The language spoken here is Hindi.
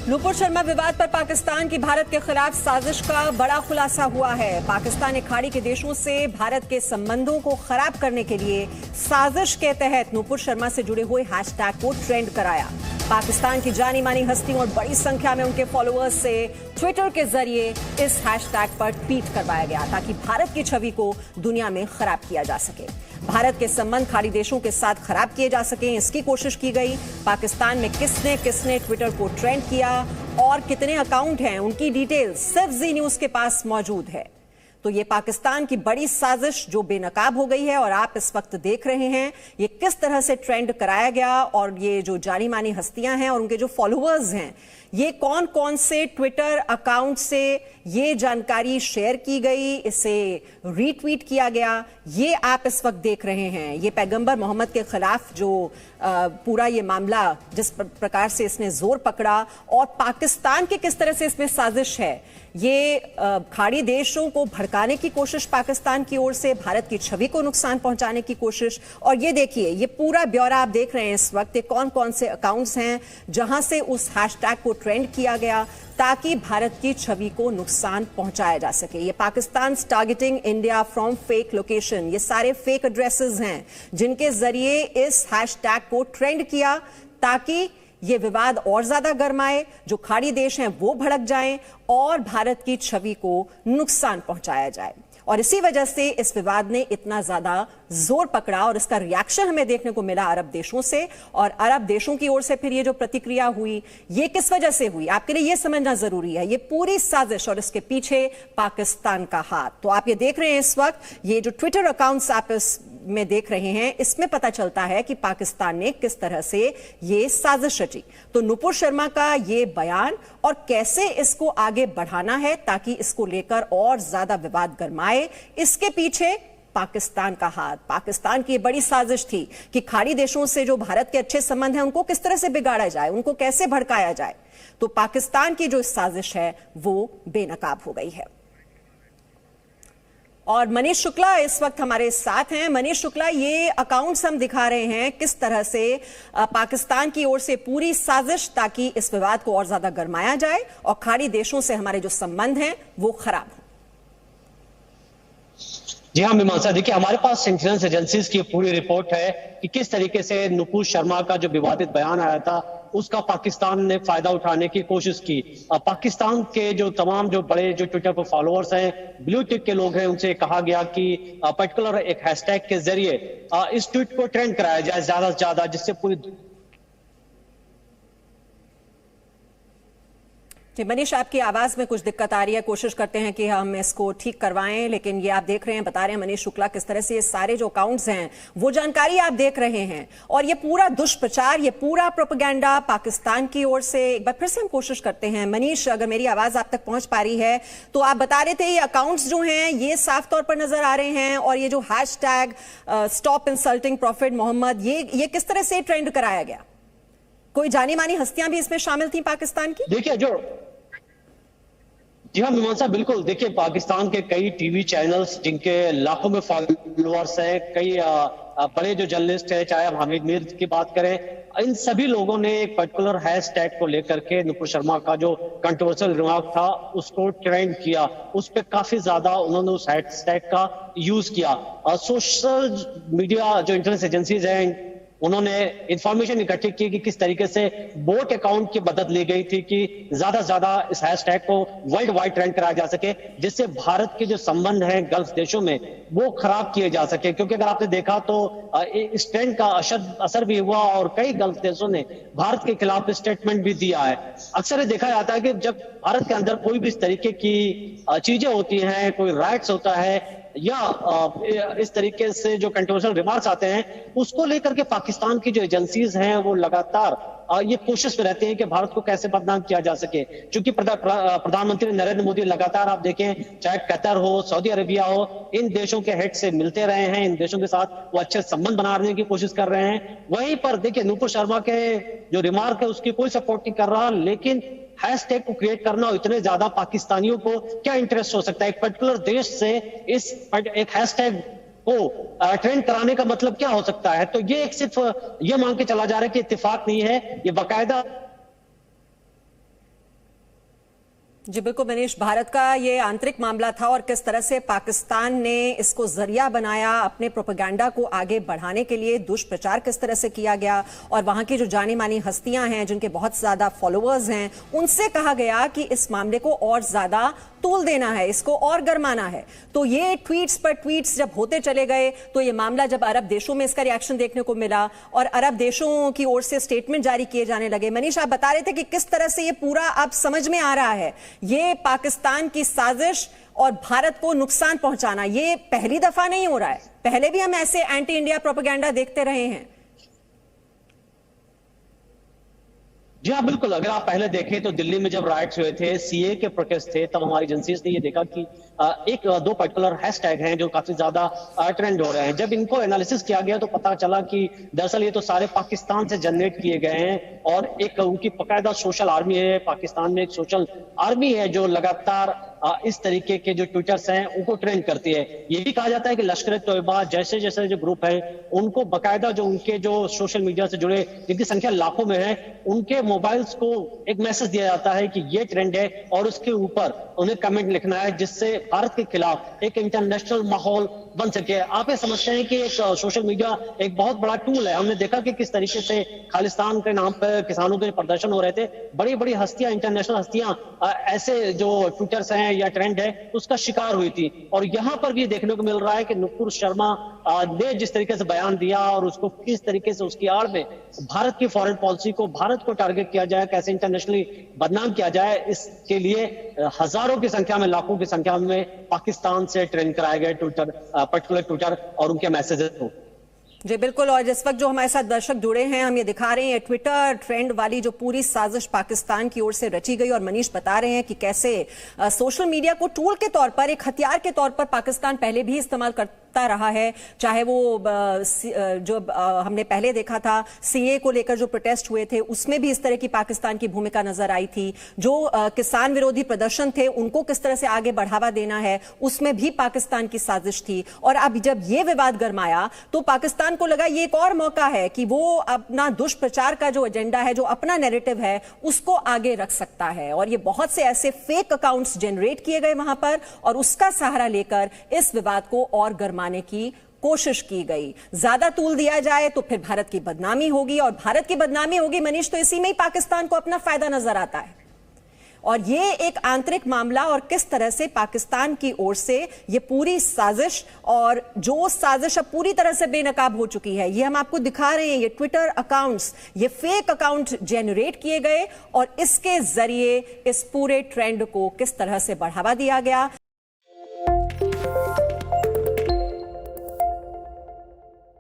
नूपुर शर्मा विवाद पर पाकिस्तान की भारत के खिलाफ साजिश का बड़ा खुलासा हुआ है। पाकिस्तान ने खाड़ी के देशों से भारत के संबंधों को खराब करने के लिए साजिश के तहत नूपुर शर्मा से जुड़े हुए हैशटैग को ट्रेंड कराया। पाकिस्तान की जानी मानी हस्तियों और बड़ी संख्या में उनके फॉलोअर्स से ट्विटर के जरिए इस हैशटैग पर ट्वीट करवाया गया ताकि भारत की छवि को दुनिया में खराब किया जा सके। भारत के संबंध खाड़ी देशों के साथ खराब किए जा सके, इसकी कोशिश की गई। पाकिस्तान में किसने किसने ट्विटर को ट्रेंड किया और कितने अकाउंट हैं, उनकी डिटेल सिर्फ जी न्यूज के पास मौजूद है। तो ये पाकिस्तान की बड़ी साजिश जो बेनकाब हो गई है और आप इस वक्त देख रहे हैं ये किस तरह से ट्रेंड कराया गया और ये जो जानी मानी हस्तियां हैं और उनके जो फॉलोअर्स हैं, ये कौन कौन से ट्विटर अकाउंट से ये जानकारी शेयर की गई, इसे रीट्वीट किया गया, ये आप इस वक्त देख रहे हैं। ये पैगंबर मोहम्मद के खिलाफ जो पूरा ये मामला जिस प्रकार से इसने जोर पकड़ा और पाकिस्तान की किस तरह से इसमें साजिश है, ये खाड़ी देशों को भड़काने की कोशिश पाकिस्तान की ओर से, भारत की छवि को नुकसान पहुंचाने की कोशिश। और ये देखिए, ये पूरा ब्यौरा आप देख रहे हैं इस वक्त, ये कौन कौन से अकाउंट्स हैं जहां से उस हैशटैग को ट्रेंड किया गया ताकि भारत की छवि को नुकसान पहुंचाया जा सके। ये Pakistan targeting India from fake location, ये सारे फेक एड्रेसेस हैं जिनके जरिए इस हैशटैग को ट्रेंड किया ताकि ये विवाद और ज्यादा गर्माए, जो खाड़ी देश हैं वो भड़क जाएं और भारत की छवि को नुकसान पहुंचाया जाए। और इसी वजह से इस विवाद ने इतना ज्यादा जोर पकड़ा और इसका रिएक्शन हमें देखने को मिला अरब देशों से, और अरब देशों की ओर से फिर ये जो प्रतिक्रिया हुई ये किस वजह से हुई, आपके लिए ये समझना जरूरी है। ये पूरी साजिश और इसके पीछे पाकिस्तान का हाथ। तो आप ये देख रहे हैं इस वक्त, ये जो ट्विटर अकाउंट्स आप इस में देख रहे हैं, इसमें पता चलता है कि पाकिस्तान ने किस तरह से ये साजिश रची। तो नूपुर शर्मा का ये बयान और कैसे इसको आगे बढ़ाना है ताकि इसको लेकर और ज्यादा विवाद गरमाए, इसके पीछे पाकिस्तान का हाथ। पाकिस्तान की बड़ी साजिश थी कि खाड़ी देशों से जो भारत के अच्छे संबंध हैं उनको किस तरह से बिगाड़ा जाए, उनको कैसे भड़काया जाए। तो पाकिस्तान की जो साजिश है वो बेनकाब हो गई है। और मनीष शुक्ला इस वक्त हमारे साथ हैं। मनीष शुक्ला, ये अकाउंट्स हम दिखा रहे हैं किस तरह से पाकिस्तान की ओर से पूरी साजिश ताकि इस विवाद को और ज्यादा गरमाया जाए और खाड़ी देशों से हमारे जो संबंध हैं वो खराब हो। जी हाँ मीमांसा, देखिए हमारे पास इंटेलिजेंस एजेंसीज की पूरी रिपोर्ट है कि किस तरीके से नूपुर शर्मा का जो विवादित बयान आया था उसका पाकिस्तान ने फायदा उठाने की कोशिश की। पाकिस्तान के जो तमाम जो बड़े जो ट्विटर पर फॉलोअर्स हैं, ब्लू टिक के लोग हैं, उनसे कहा गया कि पर्टिकुलर एक हैशटैग के जरिए इस ट्वीट को ट्रेंड कराया जाए ज्यादा से ज्यादा, जिससे पूरी। जी मनीष, आपकी आवाज में कुछ दिक्कत आ रही है, कोशिश करते हैं कि हम इसको ठीक करवाएं। लेकिन ये आप देख रहे हैं, बता रहे हैं मनीष शुक्ला किस तरह से ये सारे जो अकाउंट्स हैं वो जानकारी आप देख रहे हैं और ये पूरा दुष्प्रचार, ये पूरा प्रोपेगेंडा पाकिस्तान की ओर से। एक बार फिर से हम कोशिश करते हैं, मनीष अगर मेरी आवाज आप तक पहुंच पा रही है तो आप बता रहे थे ये अकाउंट्स जो हैं ये साफ तौर पर नजर आ रहे हैं और ये जो hashtag stop insulting prophet Mohammad, ये किस तरह से ट्रेंड कराया गया? कोई जानी मानी हस्तियां भी इसमें शामिल थी पाकिस्तान की? देखिए जी हाँ मीमांसा, बिल्कुल। देखिए पाकिस्तान के कई टीवी चैनल्स जिनके लाखों में फॉलोअर्स हैं, कई बड़े जो जर्नलिस्ट हैं, चाहे हम हामिद मीर की बात करें, इन सभी लोगों ने एक पर्टिकुलर हैशटैग को लेकर के नूपुर शर्मा का जो कंट्रोवर्शियल रिमार्क था उसको ट्रेंड किया। उस पर काफी ज्यादा उन्होंने उस हैशटैग का यूज किया। सोशल मीडिया जो इंटेलिजेंस एजेंसीज हैं उन्होंने इंफॉर्मेशन इकट्ठी की कि किस तरीके से बोट अकाउंट की मदद ली गई थी कि ज्यादा से ज्यादा इस हैशटैग को वर्ल्ड वाइड ट्रेंड कराया जा सके, जिससे भारत के जो संबंध हैं गल्फ देशों में वो खराब किए जा सके। क्योंकि अगर आपने देखा तो इस ट्रेंड का असर भी हुआ और कई गल्फ देशों ने भारत के खिलाफ स्टेटमेंट भी दिया है। अक्सर ये देखा जाता है कि जब भारत के अंदर कोई भी इस तरीके की चीजें होती हैं, कोई राइट्स होता है या इस तरीके से जो कंट्रोवर्शियल रिमार्क्स आते हैं, उसको लेकर के पाकिस्तान की जो एजेंसीज हैं वो लगातार ये कोशिश में रहते हैं कि भारत को कैसे बदनाम किया जा सके। क्योंकि प्रधानमंत्री नरेंद्र मोदी लगातार आप देखें, चाहे कतर हो, सऊदी अरेबिया हो, इन देशों के हेड से मिलते रहे हैं, इन देशों के साथ वो अच्छे संबंध बनाने की कोशिश कर रहे हैं। वहीं पर देखिए नूपुर शर्मा के जो रिमार्क है उसकी कोई सपोर्ट नहीं कर रहा, लेकिन हैशटैग को क्रिएट करना और इतने ज्यादा पाकिस्तानियों को क्या इंटरेस्ट हो सकता है एक पर्टिकुलर देश से इस एक हैशटैग को ट्रेंड कराने का मतलब क्या हो सकता है? तो ये एक सिर्फ ये मान के चला जा रहा है कि इत्तेफाक नहीं है, ये बाकायदा जी बिल्कुल मनीष, भारत का ये आंतरिक मामला था और किस तरह से पाकिस्तान ने इसको जरिया बनाया अपने प्रोपेगेंडा को आगे बढ़ाने के लिए, दुष्प्रचार किस तरह से किया गया और वहां की जो जानी मानी हस्तियां हैं जिनके बहुत ज्यादा फॉलोअर्स हैं उनसे कहा गया कि इस मामले को और ज्यादा तूल देना है, इसको और गरमाना है। तो ये ट्वीट्स पर ट्वीट्स जब होते चले गए तो ये मामला जब अरब देशों में इसका रिएक्शन देखने को मिला और अरब देशों की ओर से स्टेटमेंट जारी किए जाने लगे। मनीष, आप बता रहे थे कि किस तरह से ये पूरा अब समझ में आ रहा है, ये पाकिस्तान की साजिश और भारत को नुकसान पहुंचाना ये पहली दफा नहीं हो रहा है, पहले भी हम ऐसे एंटी इंडिया प्रोपेगेंडा देखते रहे हैं। जी हाँ, बिल्कुल। अगर आप पहले देखें तो दिल्ली में जब राइट्स हुए थे, सीए के प्रोटेस्ट थे, तब हमारी एजेंसीज ने ये देखा कि एक दो पर्टिकुलर हैशटैग हैं जो काफी ज्यादा ट्रेंड हो रहे हैं। जब इनको एनालिसिस किया गया तो पता चला कि दरअसल ये तो सारे पाकिस्तान से जनरेट किए गए हैं और एक उनकी बाकायदा सोशल आर्मी है। पाकिस्तान में एक सोशल आर्मी है जो लगातार इस तरीके के जो ट्विटर्स हैं उनको ट्रेंड करती है। ये भी कहा जाता है कि लश्कर तोयबा जैसे जैसे जो ग्रुप है उनको बाकायदा जो उनके जो सोशल मीडिया से जुड़े जिनकी संख्या लाखों में है उनके मोबाइल्स को एक मैसेज दिया जाता है कि ये ट्रेंड है और उसके ऊपर उन्हें कमेंट लिखना है जिससे भारत के खिलाफ एक इंटरनेशनल माहौल बन सके। आप ये समझते हैं कि एक सोशल मीडिया एक बहुत बड़ा टूल है। हमने देखा कि किस तरीके से खालिस्तान के नाम पर किसानों के प्रदर्शन हो रहे थे, बड़ी बड़ी हस्तियां, इंटरनेशनल हस्तियां ऐसे जो ट्विटर्स हैं या ट्रेंड है उसका शिकार हुई थी। और यहां पर भी देखने को मिल रहा है कि नुपुर शर्मा ने जिस तरीके से बयान दिया और उसको किस तरीके से उसकी आड़ में भारत की फॉरेन पॉलिसी को, भारत को टारगेट किया जाए, कैसे इंटरनेशनली बदनाम किया जाए, इसके लिए हजारों की संख्या में, लाखों की संख्या में पाकिस्तान से ट्रेंड कराए गए ट्विटर, पर्टिकुलर ट्विटर और उनके मैसेजेस को। जी बिल्कुल, और जिस वक्त जो हमारे साथ दर्शक जुड़े हैं हम ये दिखा रहे हैं ट्विटर ट्रेंड वाली जो पूरी साजिश पाकिस्तान की ओर से रची गई और मनीष बता रहे हैं कि कैसे सोशल मीडिया को टूल के तौर पर, एक हथियार के तौर पर पाकिस्तान पहले भी इस्तेमाल करता रहा है। चाहे वो जो हमने पहले देखा था सीए को लेकर जो प्रोटेस्ट हुए थे उसमें भी इस तरह की पाकिस्तान की भूमिका नजर आई थी। जो किसान विरोधी प्रदर्शन थे उनको किस तरह से आगे बढ़ावा देना है उसमें भी पाकिस्तान की साजिश थी। और अब जब ये विवाद गरमाया तो पाकिस्तान को लगा ये एक और मौका है कि वो अपना दुष्प्रचार का जो एजेंडा है, जो अपना नैरेटिव है उसको आगे रख सकता है। और ये बहुत से ऐसे फेक अकाउंट्स जनरेट किए गए वहां पर और उसका सहारा लेकर इस विवाद को और गरमाने की कोशिश की गई। ज्यादा तूल दिया जाए तो फिर भारत की बदनामी होगी और भारत की बदनामी होगी मनीष तो इसी में ही पाकिस्तान को अपना फायदा नजर आता है। और ये एक आंतरिक मामला और किस तरह से पाकिस्तान की ओर से ये पूरी साजिश, और जो साजिश अब पूरी तरह से बेनकाब हो चुकी है, ये हम आपको दिखा रहे हैं। ये ट्विटर अकाउंट्स, ये फेक अकाउंट जनरेट किए गए और इसके जरिए इस पूरे ट्रेंड को किस तरह से बढ़ावा दिया गया।